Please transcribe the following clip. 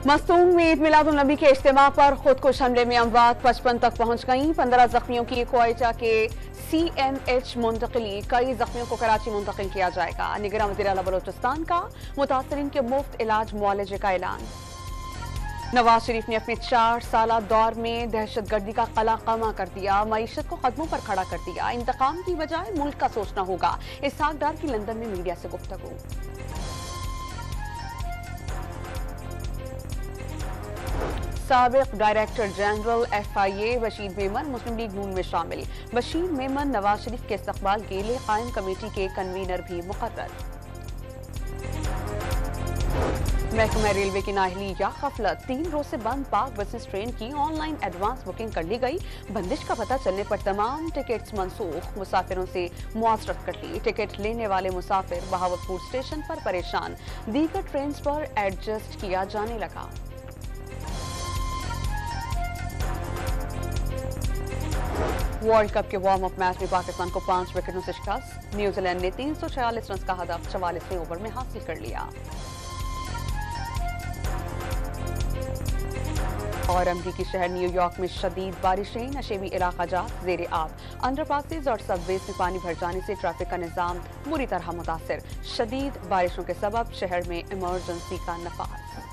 मस्तूम में ईद मिलादुन्नबी के इज्तिमा पर खुदकुश हमले में अमवात 55 तक पहुंच गईं। 15 जख्मियों की क्वेटा के CNH मुंतकिली, कई जख्मियों को कराची मुंतकिल किया जाएगा। निगरान वज़ीर आला बलोचिस्तान का मुतासरीन के मुफ्त इलाज मुआलजे का ऐलान। नवाज शरीफ ने अपने 4 साला दौर में दहशतगर्दी का कला कमा कर दिया, मईशत को कदमों पर खड़ा कर दिया। इंतकाम की बजाय मुल्क का सोचना होगा। इसहाक डार की लंदन में मीडिया से गुफ्तगू। साबिक director general FIA Bashir Memon Muslim League Noon में शामिल। बशीर मेमन नवाज शरीफ के इस्तकबाल के लिए कायम कमेटी के कन्वीनर भी मुकर्रर। महकमा रेलवे की नाअहली या गफलत, 3 रोज से बंद पाक बसेस ट्रेन की ऑनलाइन एडवांस बुकिंग कर ली गई। बंदिश का पता चलने पर तमाम टिकट्स मनसूख, मुसाफिरों से मुआसरत कर ली। टिकट लेने वाले मुसाफिर बहावलपुर स्टेशन पर परेशान, दीगर ट्रेन पर एडजस्ट किया जाने लगा। वर्ल्ड कप के वार्म अप मैच में पाकिस्तान को 5 विकेटों से शिकस्त। न्यूजीलैंड ने 346 रन का हदफ 44वें ओवर में हासिल कर लिया। और अमरीकी शहर न्यूयॉर्क में शदीद बारिशें, नशेबी इलाका जात ज़ेरे आब। अंडरपासेज और सबवेज में पानी भर जाने से ट्रैफिक का निजाम बुरी तरह मुतासिर। शदीद बारिशों के सबब शहर में इमरजेंसी का नफाज।